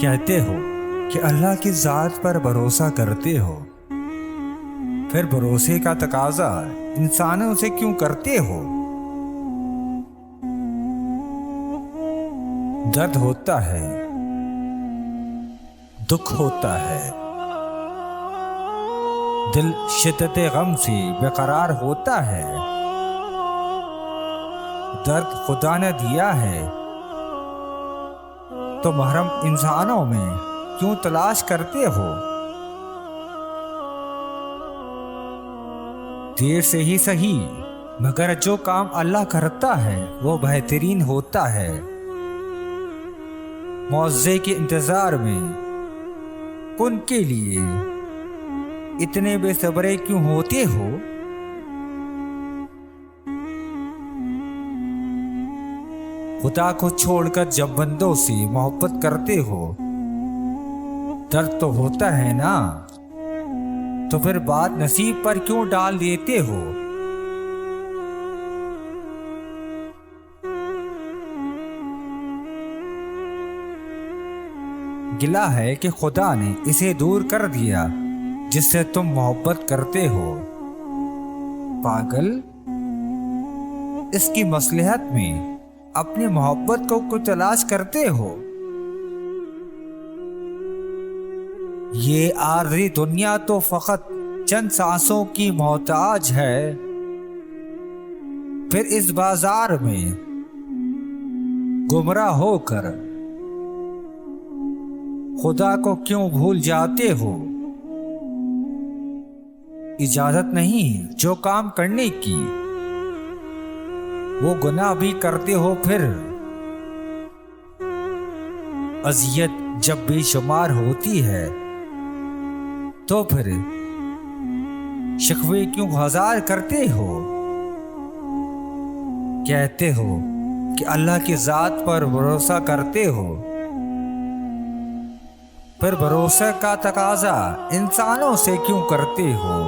کہتے ہو کہ اللہ کی ذات پر بھروسہ کرتے ہو، پھر بھروسے کا تقاضا انسانوں سے کیوں کرتے ہو؟ درد ہوتا ہے، دکھ ہوتا ہے، دل شدت غم سے بے قرار ہوتا ہے۔ درد خدا نے دیا ہے تو محرم انسانوں میں کیوں تلاش کرتے ہو؟ دیر سے ہی صحیح، مگر جو کام اللہ کرتا ہے وہ بہترین ہوتا ہے۔ معاوضے کے انتظار میں کن کے لیے اتنے بے صبرے کیوں ہوتے ہو؟ خدا کو چھوڑ کر جب بندوں سے محبت کرتے ہو، درد تو ہوتا ہے نا، تو پھر بات نصیب پر کیوں ڈال دیتے ہو؟ گلہ ہے کہ خدا نے اسے دور کر دیا جس سے تم محبت کرتے ہو۔ پاگل، اس کی مصلحت میں اپنی محبت کو تلاش کرتے ہو۔ یہ عارضی دنیا تو فقط چند سانسوں کی محتاج ہے، پھر اس بازار میں گمراہ ہو کر خدا کو کیوں بھول جاتے ہو؟ اجازت نہیں جو کام کرنے کی، وہ گناہ بھی کرتے ہو۔ پھر اذیت جب بے شمار ہوتی ہے تو پھر شکوے کیوں ہزار کرتے ہو؟ کہتے ہو کہ اللہ کی ذات پر بھروسہ کرتے ہو، پھر بھروسے کا تقاضا انسانوں سے کیوں کرتے ہو؟